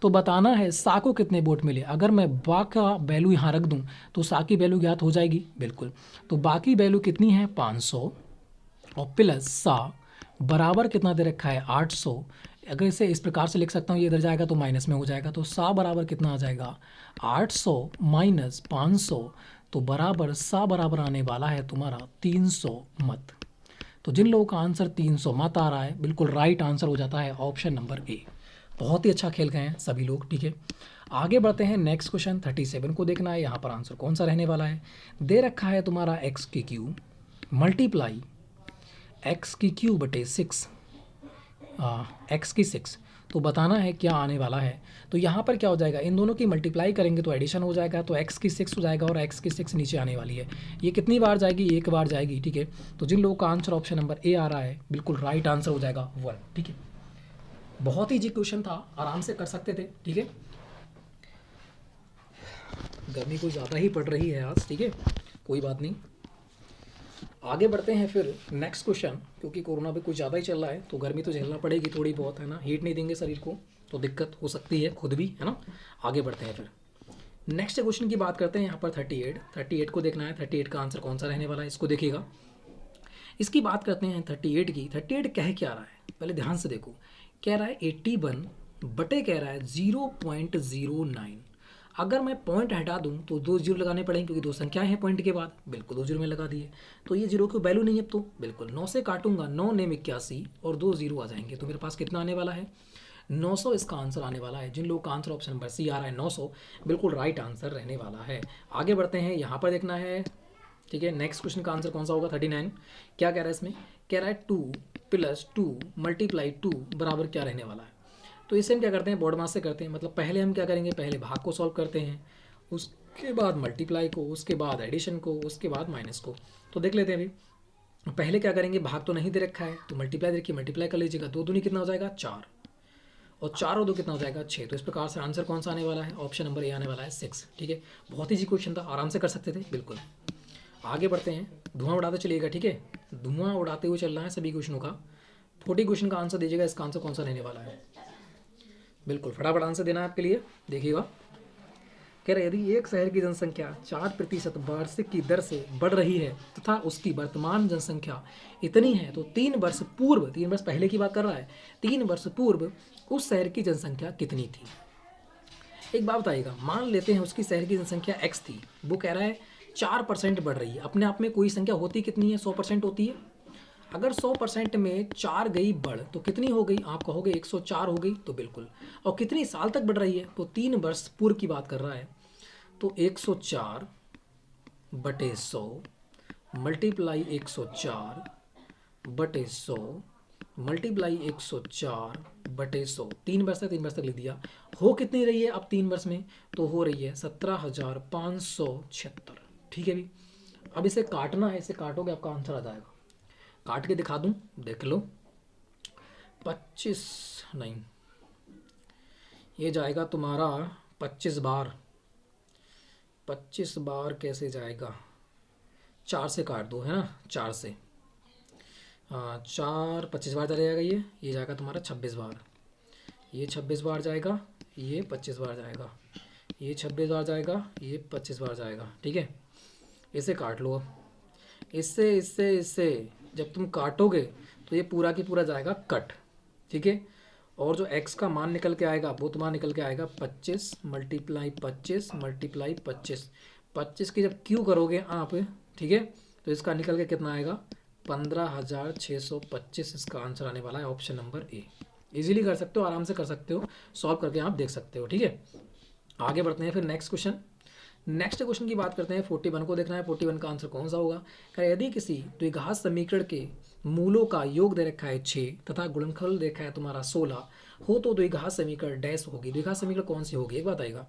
तो बताना है सा को कितने वोट मिले। अगर मैं बा का वैल्यू यहाँ रख दूँ तो सा की वैल्यू ज्ञात हो जाएगी, बिल्कुल। तो बा की वैल्यू कितनी है 500 और प्लस सा बराबर कितना दे रखा है 800। अगर इसे इस प्रकार से लिख सकता हूँ, ये इधर जाएगा तो माइनस में हो जाएगा, तो सा बराबर कितना आ जाएगा 800 माइनस 500, तो बराबर सा बराबर आने वाला है तुम्हारा 300 मत। तो जिन लोगों का आंसर 300 मत आ रहा है बिल्कुल राइट आंसर हो जाता है ऑप्शन नंबर ए। बहुत ही अच्छा खेल गए हैं सभी लोग, ठीक है। आगे बढ़ते हैं नेक्स्ट क्वेश्चन 37 को देखना है। यहाँ पर आंसर कौन सा रहने वाला है। दे रखा है तुम्हारा एक्स की क्यू मल्टीप्लाई एक्स की क्यू बटे 6 एक्स की 6, तो बताना है क्या आने वाला है। तो यहाँ पर क्या हो जाएगा, इन दोनों की मल्टीप्लाई करेंगे तो एडिशन हो जाएगा, तो एक्स की 6 हो जाएगा और एक्स की 6 नीचे आने वाली है। ये कितनी बार जाएगी, एक बार जाएगी, ठीक है। तो जिन लोगों का आंसर ऑप्शन नंबर ए आ रहा है बिल्कुल राइट आंसर हो जाएगा 1, ठीक है। बहुत ही इजी क्वेश्चन था, आराम से कर सकते थे, ठीक है। गर्मी कुछ ज़्यादा ही पड़ रही है आज, ठीक है, कोई बात नहीं। आगे बढ़ते हैं फिर नेक्स्ट क्वेश्चन, क्योंकि कोरोना भी कुछ ज़्यादा ही चल रहा है तो गर्मी तो झेलना पड़ेगी थोड़ी बहुत, है ना। हीट नहीं देंगे शरीर को तो दिक्कत हो सकती है खुद भी, है ना। आगे बढ़ते हैं फिर नेक्स्ट क्वेश्चन की बात करते हैं। यहाँ पर 38 को देखना है। 38 का आंसर कौन सा रहने वाला है, इसको देखिएगा। इसकी बात करते हैं 38 की। 38 कह क्या रहा है, पहले ध्यान से देखो। कह रहा है 81 बटे कह रहा है 0.09। अगर मैं पॉइंट हटा दूं तो 2 जीरो लगाने पड़ेंगे, क्योंकि 2 संख्याएं हैं पॉइंट के बाद, बिल्कुल 2 जीरो में लगा दिए। तो ये जीरो की वैल्यू नहीं है, तो बिल्कुल 9 से काटूंगा, 9 ने 81 और 2 जीरो आ जाएंगे, तो मेरे पास कितना आने वाला है 900 इसका आंसर आने वाला है। जिन लोगों का आंसर ऑप्शन नंबर सी आ रहा है 900, बिल्कुल राइट आंसर रहने वाला है। आगे बढ़ते हैं, यहाँ पर देखना है, ठीक है। नेक्स्ट क्वेश्चन का आंसर कौन सा होगा? 39। क्या कह रहा है इसमें? कह रहा है 2 + 2 × 2 बराबर क्या रहने वाला है। तो इसे हम क्या करते हैं, बोर्ड मास से करते हैं। मतलब पहले हम क्या करेंगे, पहले भाग को सॉल्व करते हैं, उसके बाद मल्टीप्लाई को, उसके बाद एडिशन को, उसके बाद माइनस को। तो देख लेते हैं अभी। पहले क्या करेंगे, भाग तो नहीं दे रखा है तो मल्टीप्लाई देखिए, मल्टीप्लाई कर लीजिएगा। 2 दूनी कितना हो जाएगा? 4, और 4 और 2 कितना हो जाएगा? 6। तो इस प्रकार से आंसर कौन सा आने वाला है? ऑप्शन नंबर ए आने वाला है 6। ठीक है, बहुत ईजी क्वेश्चन था, आराम से कर सकते थे बिल्कुल। आगे बढ़ते हैं, धुआं उड़ाते चलिएगा, ठीक है। धुआं उड़ाते हुए चल रहा है सभी क्वेश्चनों का। 40 क्वेश्चन का आंसर दीजिएगा, इसका आंसर कौन सा रहने वाला है। बिल्कुल फटाफट आंसर देना है आपके लिए। देखिएगा, कह रहे यदि एक शहर की जनसंख्या 4% वार्षिक की दर से बढ़ रही है तथा उसकी वर्तमान जनसंख्या इतनी है तो 3 वर्ष पूर्व, 3 वर्ष पहले की बात कर रहा है, 3 वर्ष पूर्व उस शहर की जनसंख्या कितनी थी। एक बात बताइएगा, मान लेते हैं उसकी शहर की जनसंख्या x थी, वो कह रहा है 4% बढ़ रही है। अपने आप में कोई संख्या होती कितनी है? 100% होती है। अगर 100% में 4 गई बढ़ तो कितनी हो गई? आप कहोगे 104 हो गई, तो बिल्कुल। और कितनी साल तक बढ़ रही है? तो 3 वर्ष पूर्व की बात कर रहा है। तो 104 बटे 100 मल्टीप्लाई 104 बटे 100 मल्टीप्लाई 104 बटे 100, 3 वर्ष तक, 3 वर्ष तक लिख दिया। हो कितनी रही है अब 3 वर्ष में? तो हो रही है 17,576। ठीक है भी। अब इसे काटना है, इसे काटोगे आपका आंसर आ जाएगा। काट के दिखा दूं, देख लो। 25 नहीं, ये जाएगा तुम्हारा 25 बार। 25 बार कैसे जाएगा? 4 से काट दो, है ना, 4 से। हाँ, 4 25 बार चले जाएगा, ये जाएगा तुम्हारा 26 बार, ये 26 बार जाएगा, ये 25 बार जाएगा, ये 26 बार जाएगा, ये 25 बार जाएगा। ठीक है, इसे काट लो अब। इससे इससे इससे जब तुम काटोगे तो ये पूरा की पूरा जाएगा कट। ठीक है, और जो x का मान निकल के आएगा वो तुम्हारा निकल के आएगा 25 मल्टीप्लाई 25 मल्टीप्लाई 25। 25 की जब क्यू करोगे आप, ठीक है, तो इसका निकल के कितना आएगा? 15,625 इसका आंसर आने वाला है, ऑप्शन नंबर ए। इजीली कर सकते हो, आराम से कर सकते हो, सॉल्व करके आप देख सकते हो। ठीक है, आगे बढ़ते हैं फिर नेक्स्ट क्वेश्चन। नेक्स्ट क्वेश्चन की बात करते हैं, 41 को देखना है। 41 का आंसर कौन सा होगा? क्या यदि किसी द्विघात समीकरण के मूलों का योग दे रखा है 6 तथा गुणनफल दे रखा है तुम्हारा 16 हो तो द्विघात समीकरण डैश होगी। द्विघात समीकरण कौन सी होगी एक बताइएगा।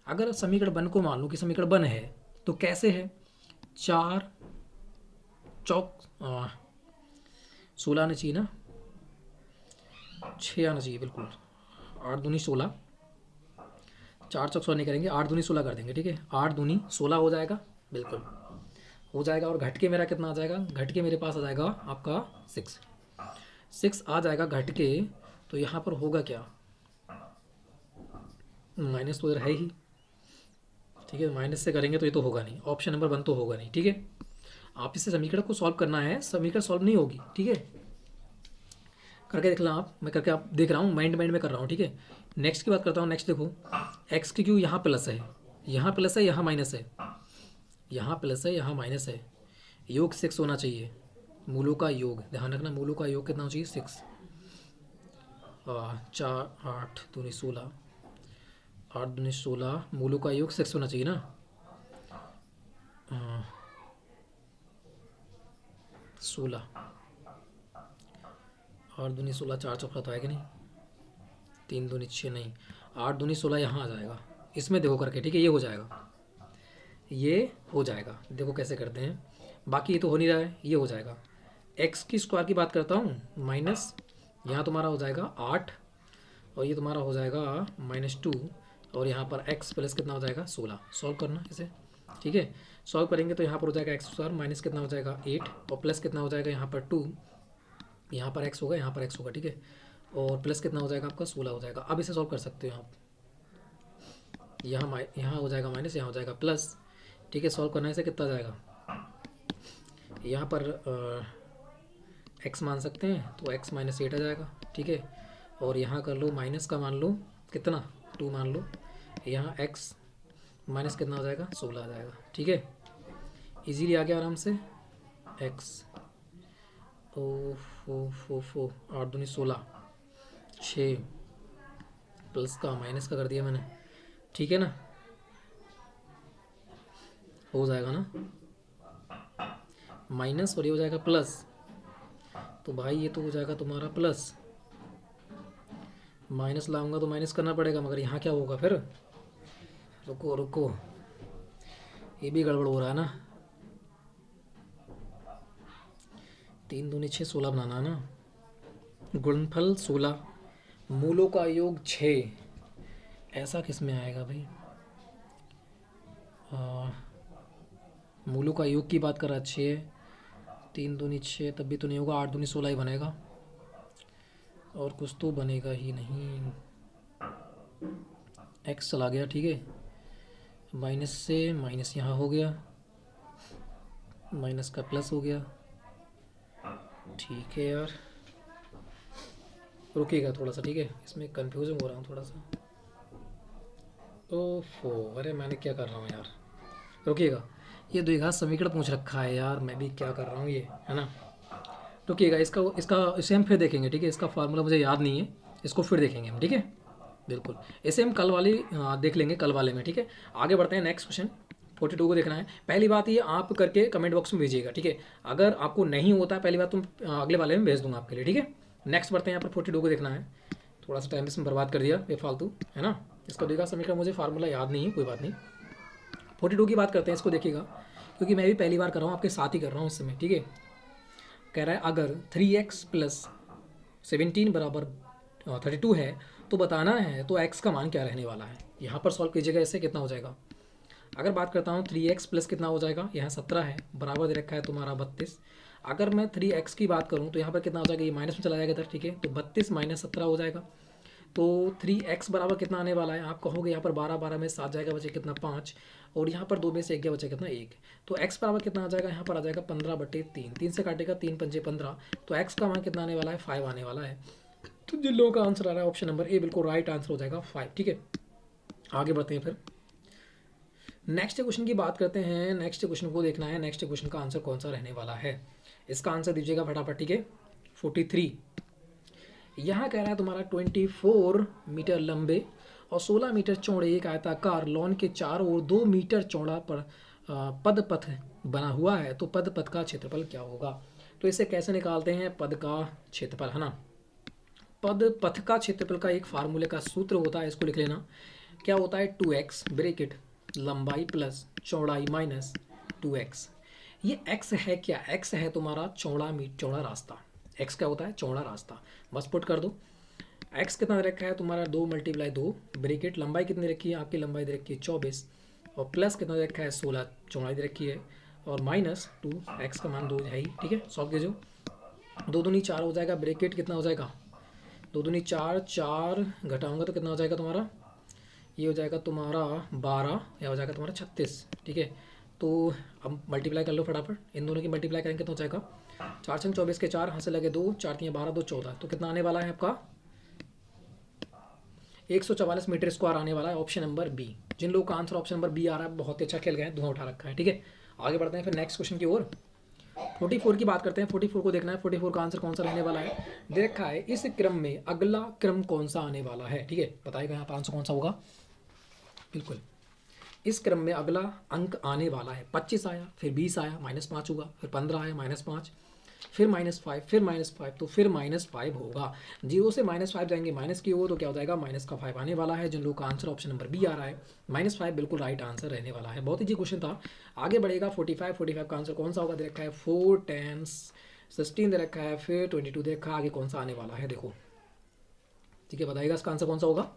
अगर समीकरण बन को मान लो कि समीकरण बन है तो कैसे है? 4 चौक 16 आना चाहिए ना, 6 आना चाहिए बिल्कुल। 8 दूनी 16, 4 चौक 16 नहीं करेंगे, 8 दूनी 16 कर देंगे। ठीक है, 8 दूनी 16 हो जाएगा, बिल्कुल हो जाएगा। और घट के मेरा कितना आ जाएगा? घट के मेरे पास आ जाएगा आपका 6 आ जाएगा घट के। तो यहाँ पर होगा क्या? माइनस तो इधर है ही। ठीक है, माइनस से करेंगे तो ये तो होगा नहीं, ऑप्शन नंबर 1 तो होगा नहीं। ठीक है, आप इसे समीकरण को सॉल्व करना है, समीकरण सॉल्व नहीं होगी। ठीक है, करके देख लो आप, मैं करके आप देख रहा हूँ, माइंड में कर रहा हूँ। ठीक है, नेक्स्ट की बात करता हूँ। नेक्स्ट देखो, एक्स की क्यू यहाँ प्लस है, यहाँ प्लस है, यहाँ माइनस है, यहाँ प्लस है, यहाँ माइनस है। योग 6 होना चाहिए, मूलों का योग ध्यान रखना, मूलों का योग कितना होना चाहिए? 6। 4 8 दूनी 16, 8 दूनी 16, मूलों का योग 6 होना चाहिए ना। 16, 8 दूनी 16, 4 चौका तो आएगा नहीं, 3 दूनी 6 नहीं, 8 दूनी 16 यहाँ आ जाएगा। इसमें देखो करके, ठीक है, ये हो जाएगा, ये हो जाएगा। देखो कैसे करते हैं, बाकी ये तो हो नहीं रहा है, ये हो जाएगा। एक्स की स्क्वायर की बात करता हूँ, माइनस यहाँ तुम्हारा हो जाएगा 8, और ये तुम्हारा हो जाएगा -2, और यहाँ पर x प्लस कितना हो जाएगा? 16। सॉल्व करना इसे, ठीक है, सॉल्व करेंगे तो यहाँ पर हो जाएगा एक्स स्क्वायर माइनस कितना हो जाएगा 8, और प्लस कितना हो जाएगा यहाँ पर 2, यहाँ पर x होगा, यहाँ पर x होगा। ठीक है, और प्लस कितना हो जाएगा आपका? 16 हो जाएगा। अब इसे सॉल्व कर सकते हो आप, यहाँ हो जाएगा माइनस, यहाँ हो जाएगा प्लस। ठीक है, सॉल्व करने से कितना जाएगा? यहाँ पर x मान सकते हैं तो x -8 आ जाएगा। ठीक है, और यहाँ कर लो माइनस का, मान लो कितना? 2 मान लो, यहाँ x माइनस कितना हो जाएगा? 16 आ जाएगा। ठीक है, इजीली आ गया आराम से। x ओ 8 दूनी 16, 6 प्लस का माइनस का कर दिया मैंने, ठीक है ना, हो जाएगा ना माइनस और ये हो जाएगा प्लस, तो भाई ये तो हो जाएगा तुम्हारा प्लस, माइनस लाऊंगा तो माइनस करना पड़ेगा, मगर यहाँ क्या होगा फिर, रुको रुको, ये भी गड़बड़ हो रहा है ना, 3 दूनी 6 16 बनाना है ना, गुणनफल 16, मूलों का योग 6, ऐसा किस में आएगा भाई, आ, मूलों का योग की बात कर रहा है 6, 3 दूनी 6 तब भी तो नहीं होगा, 8 दूनी 16 ही बनेगा, और कुछ तो बनेगा ही नहीं, एक्स चला गया, ठीक है, माइनस से माइनस यहाँ हो गया, माइनस का प्लस हो गया, ठीक है यार, रुकिएगा थोड़ा सा, ठीक है, इसमें कंफ्यूजन हो रहा हूँ थोड़ा सा, ओफो, अरे मैंने क्या कर रहा हूँ यार, रुकिएगा, ये द्विघात समीकरण पूछ रखा है यार, मैं भी क्या कर रहा हूँ ये, है ना, रुकिएगा, इसका इसका इसे हम फिर देखेंगे, ठीक है, इसका फार्मूला मुझे याद नहीं है, इसको फिर देखेंगे हम, ठीक है, बिल्कुल, इसे हम कल वाली देख लेंगे कल वाले में, ठीक है, आगे बढ़ते हैं, नेक्स्ट क्वेश्चन 42 को देखना है, पहली बात ये आप करके कमेंट बॉक्स में भेजिएगा, ठीक है, अगर आपको नहीं होता है पहली बात तुम अगले वाले में भेज दूंगा आपके लिए, ठीक है, नेक्स्ट बढ़ते हैं, यहाँ पर 42 को देखना है, थोड़ा सा टाइम इसमें बर्बाद कर दिया बेफालतू, है ना, इसका द्विघात समीकरण मुझे फार्मूला याद नहीं है, कोई बात नहीं, 42 की बात करते हैं, इसको देखिएगा, क्योंकि मैं भी पहली बार कर रहा हूँ, आपके साथ ही कर रहा हूँ इस समय, ठीक है, कह रहा है अगर 3x प्लस 17 बराबर 32 है तो बताना है तो x का मान क्या रहने वाला है, यहाँ पर सॉल्व कीजिएगा, इससे कितना हो जाएगा, अगर बात करता हूँ 3x प्लस कितना हो जाएगा, यहाँ 17 है, बराबर दे रखा है तुम्हारा 32, अगर मैं 3x की बात करूँ तो यहाँ पर कितना हो जाएगा, ये माइनस में चला जाएगा इधर, ठीक है, तो 32 माइनस 17 हो जाएगा, तो 3x बराबर कितना आने वाला है, आप कहोगे यहाँ पर 12 12 में 7 जाएगा, बचे कितना 5, और यहाँ पर 2 में से 1 गया, बचे कितना 1, तो x बराबर कितना आ जाएगा, यहाँ पर आ जाएगा 15/3, 3 से काटेगा 3 पंजे 15, तो x का मान कितना आने वाला है 5 आने वाला है, तो जिन लोगों का आंसर आ रहा है ऑप्शन नंबर ए बिल्कुल राइट आंसर हो जाएगा 5, ठीक है, आगे बढ़ते हैं, फिर नेक्स्ट क्वेश्चन की बात करते हैं, नेक्स्ट क्वेश्चन को देखना है, नेक्स्ट क्वेश्चन का आंसर कौन सा रहने वाला है, इसका आंसर दीजिएगा फटाफट, ठीक है, 43, यहाँ कह रहा है तुम्हारा 24 मीटर लंबे और 16 मीटर चौड़े एक आयताकार लॉन के चारों ओर 2 मीटर चौड़ा पर पद पथ बना हुआ है, तो पद पथ का क्षेत्रफल क्या होगा, तो इसे कैसे निकालते हैं, पद का क्षेत्रफल, है ना, पद पथ का क्षेत्रफल का एक फार्मूले का सूत्र होता है, इसको लिख लेना, क्या होता है 2x ब्रैकेट लंबाई प्लस चौड़ाई माइनस 2x, ये x है क्या, x है तुम्हारा चौड़ा रास्ता, x क्या होता है चौड़ा रास्ता, बस पुट कर दो, x कितना दे रखा है तुम्हारा 2 × 2 ब्रैकेट लंबाई कितनी रखी है, आपकी लंबाई दे रखी है 24, और प्लस कितना दे रखा है 16 चौड़ाई दे रखी है, और माइनस 2, x का मान 2 है ही, ठीक है, सॉल्व कीजिए, 2 दूनी 4 हो जाएगा, ब्रैकेट कितना हो जाएगा 2 दूनी 4, 4 घटाऊंगा तो कितना हो जाएगा तुम्हारा, ये हो जाएगा तुम्हारा 12, या हो जाएगा तुम्हारा 36, ठीक है, तो अब मल्टीप्लाई कर लो फटाफट, इन दोनों की मल्टीप्लाई करेंगे कितना हो जाएगा, 4 × 24 के 4, यहाँ से लगे 2, 4 × 12 2 14, तो कितना आने वाला है आपका 144 मीटर स्क्वायर आने वाला है, ऑप्शन नंबर बी, जिन लोगों का आंसर ऑप्शन नंबर बी आ रहा है बहुत ही अच्छा खेल गए, धुआं उठा रखा है, ठीक है, आगे बढ़ते हैं फिर नेक्स्ट क्वेश्चन की ओर, 44 की बात करते हैं, 44 को देखना है, 44 का आंसर कौन सा रहने वाला है, दे रखा है इस क्रम में अगला क्रम कौन सा आने वाला है, ठीक है, बताइएगा यहाँ पर आंसर कौन सा होगा, बिल्कुल इस क्रम में अगला अंक आने वाला है, 25 आया, फिर 20 आया, -5 होगा, फिर 15 आया, -5, फिर -5, फिर -5, तो फिर -5 होगा, 0 से -5 जाएंगे माइनस की ओर, तो क्या हो जाएगा -5 आने वाला है, जिन लोगों का आंसर ऑप्शन नंबर बी आ रहा है, -5 बिल्कुल राइट आंसर रहने वाला है, बहुत ही जी क्वेश्चन था, आगे बढ़ेगा 45 का आंसर कौन सा होगा, दे रखा है 4 10 16 दे रखा है, फिर 22 दे रखा है, आगे कौन सा आने वाला है देखो, ठीक है, बताइएगा इसका आंसर कौन सा होगा,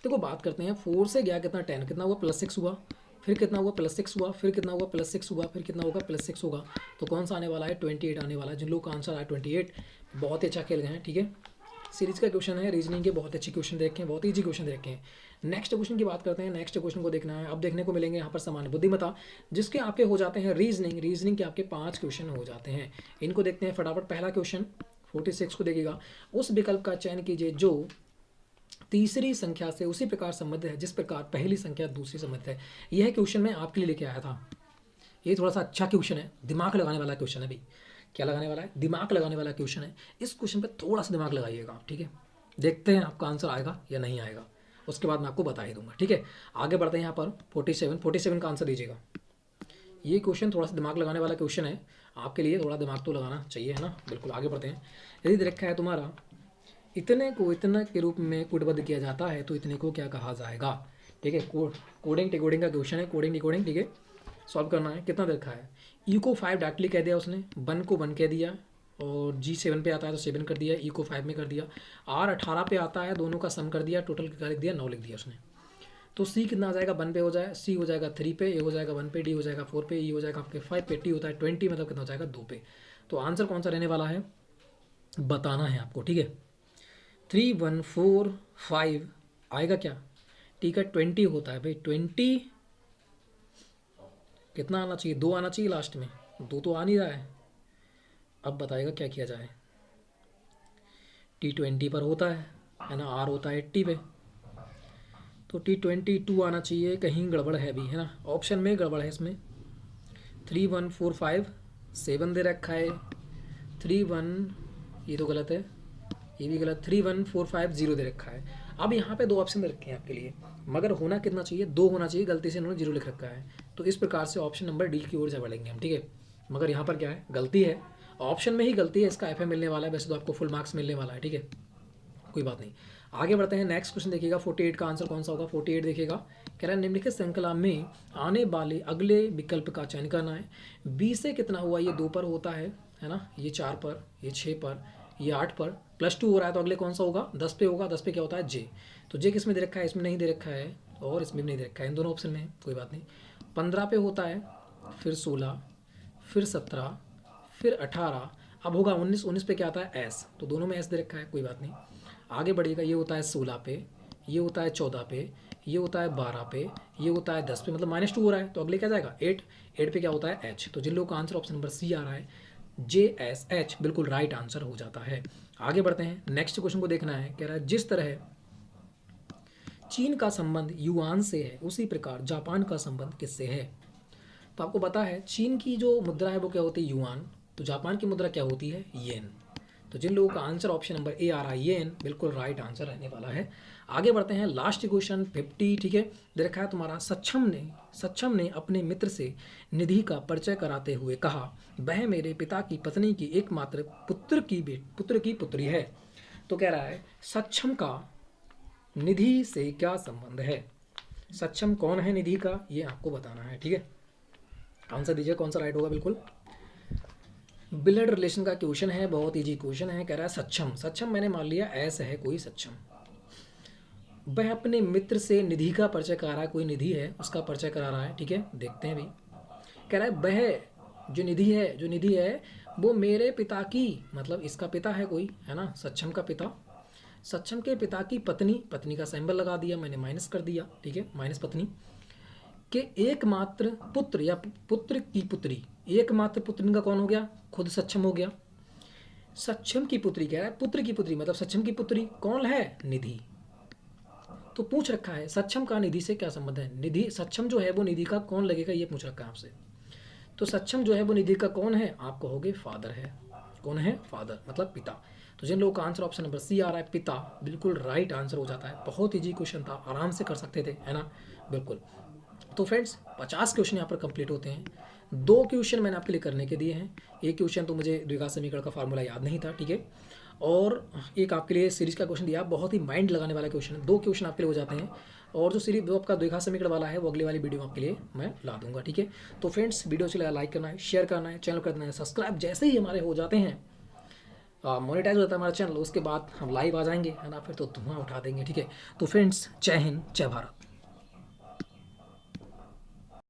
देखो बात करते हैं, 4 से गया कितना 10, कितना हुआ +6 हुआ, फिर कितना हुआ +6 हुआ, फिर कितना हुआ +6 हुआ, फिर कितना होगा +6 होगा, तो कौन सा आने वाला है 28 आने वाला है, जिन लोगों का आंसर आया 28, बहुत ही अच्छा खेल गए हैं, ठीक है, सीरीज का क्वेश्चन है, रीजनिंग के बहुत अच्छे क्वेश्चन देखे हैं, बहुत ईजी क्वेश्चन देखे हैं, नेक्स्ट क्वेश्चन की बात करते हैं, नेक्स्ट क्वेश्चन को देखना है, अब देखने को मिलेंगे यहाँ पर सामान्य बुद्धिमत्ता, जिसके आपके हो जाते हैं रीजनिंग के आपके 5 क्वेश्चन हो जाते हैं, इनको देखते हैं फटाफट, पहला क्वेश्चन 46 को देखिएगा, उस विकल्प का चयन कीजिए जो तीसरी संख्या से उसी प्रकार संबंधित है जिस प्रकार पहली संख्या दूसरी संबंधित है, यह क्वेश्चन मैं आपके लिए लेके आया था, ये थोड़ा सा अच्छा क्वेश्चन है, दिमाग लगाने वाला क्वेश्चन है, भाई क्या लगाने वाला है, दिमाग लगाने वाला क्वेश्चन है, इस क्वेश्चन पे थोड़ा सा दिमाग लगाइएगा आप, ठीक है, देखते हैं आपका आंसर आएगा या नहीं आएगा, उसके बाद मैं आपको बता ही दूंगा, ठीक है। आगे बढ़ते हैं यहाँ पर 47 का आंसर दीजिएगा। ये क्वेश्चन थोड़ा सा दिमाग लगाने वाला क्वेश्चन है आपके लिए, थोड़ा दिमाग तो लगाना चाहिए, है ना। बिल्कुल आगे बढ़ते हैं। यदि देखा है तुम्हारा इतने को इतना के रूप में कूटबद्ध किया जाता है तो इतने को क्या कहा जाएगा, ठीक है। कोडिंग डिकोडिंग का क्वेश्चन है, कोडिंग डिकोडिंग, ठीक है। सॉल्व करना है। कितना देखा है, ई को 5 डायरेक्टली कह दिया उसने, 1 को 1 कह दिया, और जी 7 पे आता है तो 7 कर दिया, ई को 5 में कर दिया, आर 18 पे आता है, दोनों का सम कर दिया, टोटल क्या लिख दिया, 9 लिख दिया उसने। तो सी कितना आ जाएगा, 1 पे हो जाए, सी हो जाएगा 3 पे, ए हो जाएगा 1 पे, डी हो जाएगा 4 पे, ई हो जाएगा आपके 5 पे, टी होता है 20, मतलब कितना हो जाएगा 2 पे। तो आंसर कौन सा रहने वाला है बताना है आपको, ठीक है। 3 1 4 5 आएगा क्या, टी का 20 होता है भाई, 20 कितना आना चाहिए, 2 आना चाहिए लास्ट में, 2 तो आ नहीं रहा है। अब बताएगा क्या किया जाए, टी 20 पर होता है ना, आर होता है 80 पे, तो टी 22 आना चाहिए, कहीं गड़बड़ है भी, है ना, ऑप्शन में गड़बड़ है इसमें। 3 1 4 5 7 दे रखा है, 3 1 ये तो गलत है, ये भी गलत, 3 1 4 5 0 दे रखा है। अब यहाँ पे 2 ऑप्शन दे रखे हैं आपके लिए, मगर होना कितना चाहिए, 2 होना चाहिए, गलती से इन्होंने 0 लिख रखा है। तो इस प्रकार से ऑप्शन नंबर डी की ओर जा बढ़ेंगे हम, ठीक है। मगर यहाँ पर क्या है, गलती है, ऑप्शन में ही गलती है, इसका एफ मिलने वाला है, वैसे तो आपको फुल मार्क्स मिलने वाला है, ठीक है, कोई बात नहीं। आगे बढ़ते हैं, नेक्स्ट क्वेश्चन देखिएगा। 48 का आंसर कौन सा होगा, 48 देखिएगा। कह रहा है निम्नलिखित श्रृंखला में आने वाले अगले विकल्प का चयन करना है। बी से कितना हुआ, ये 2 पर होता है ना, ये 4 पर, ये 6 पर, ये 8 पर, +2 हो रहा है, तो अगले कौन सा होगा, 10 पे होगा। 10 पे क्या होता है, जे। तो जे किस में दे रखा है, इसमें नहीं दे रखा है, और इसमें भी नहीं दे रखा है, इन दोनों ऑप्शन में, कोई बात नहीं। 15 पे होता है, फिर 16, फिर 17, फिर 18, अब होगा 19, 19 पे क्या आता है, एस, तो दोनों में एस दे रखा है, कोई बात नहीं। आगे बढ़िएगा, ये होता है 16 पे, ये होता है 14 पे, ये होता है 12 पे, ये होता है 10 पे, मतलब -2 हो रहा है, तो अगले क्या जाएगा 8, 8 पे क्या होता है, एच। तो जिन लोगों का आंसर ऑप्शन नंबर सी आ रहा है, JSH, बिल्कुल राइट आंसर हो जाता है। आगे बढ़ते हैं, नेक्स्ट क्वेश्चन को देखना है। कह रहा है जिस तरह चीन का संबंध युआन से है उसी प्रकार जापान का संबंध किससे है। तो आपको पता है चीन की जो मुद्रा है वो क्या होती है, युआन, तो जापान की मुद्रा क्या होती है, येन। तो जिन लोगों का आंसर ऑप्शन नंबर ए आ रहा है येन, बिल्कुल राइट आंसर रहने वाला है। आगे बढ़ते हैं, लास्ट क्वेश्चन 50, ठीक है। दे रखा है तुम्हारा, सक्षम ने अपने मित्र से निधि का परिचय कराते हुए कहा, वह मेरे पिता की पत्नी की एकमात्र पुत्र की पुत्री है। तो कह रहा है सक्षम का निधि से क्या संबंध है, सक्षम कौन है निधि का, ये आपको बताना है, ठीक है। आंसर दीजिए कौन सा राइट होगा, बिल्कुल ब्लड रिलेशन का क्वेश्चन है, बहुत इजी क्वेश्चन है। कह रहा है सक्षम मैंने मान लिया ऐसे है कोई सक्षम, वह अपने मित्र से निधि का परिचय करा रहा है, कोई निधि है उसका परिचय करा रहा है, ठीक है, देखते हैं भी। कह रहा है वह जो निधि है वो मेरे पिता की, मतलब इसका पिता है कोई, है ना, सक्षम का पिता, सक्षम के पिता की पत्नी का सिंबल लगा दिया मैंने, माइनस कर दिया, ठीक है, माइनस पत्नी के एकमात्र पुत्र या पुत्र की पुत्री, एकमात्र पुत्री का कौन हो गया, खुद सक्षम हो गया। सक्षम की पुत्री कह रहा है, पुत्र की पुत्री मतलब सक्षम की पुत्री कौन है, निधि। तो पूछ रखा है सक्षम का निधि से क्या संबंध है, निधि सक्षम जो है वो निधि का कौन लगेगा, ये पूछ रखा है आपसे। तो सक्षम जो है वो निधि का कौन है, आप कहोगे फादर है, कौन है, फादर मतलब पिता। तो जिन लोगों का आंसर ऑप्शन नंबर सी आ रहा है पिता, बिल्कुल राइट आंसर हो जाता है। बहुत इजी क्वेश्चन था, आराम से कर सकते थे, है ना, बिल्कुल। तो फ्रेंड्स 50 क्वेश्चन यहाँ पर कंप्लीट होते हैं। 2 क्वेश्चन मैंने आपके लिए करने के दिए हैं, एक क्वेश्चन तो मुझे द्विघात समीकरण का फार्मूला याद नहीं था, ठीक है, और एक आपके लिए सीरीज का क्वेश्चन दिया, बहुत ही माइंड लगाने वाला क्वेश्चन है। 2 क्वेश्चन आपके लिए हो जाते हैं, और जो सीरीज जो आपका द्विघात समीकरण वाला है वो अगली वाली वीडियो आपके लिए मैं ला दूंगा, ठीक है। तो फ्रेंड्स वीडियो चले लाइक करना है, शेयर करना है, चैनल कर देना है सब्सक्राइब, जैसे ही हमारे हो जाते हैं मोनेटाइज हो जाता है हमारा चैनल, उसके बाद हम लाइव आ जाएंगे, है ना, फिर तो धुआं उठा देंगे, ठीक है। तो फ्रेंड्स जय हिंद, जय भारत।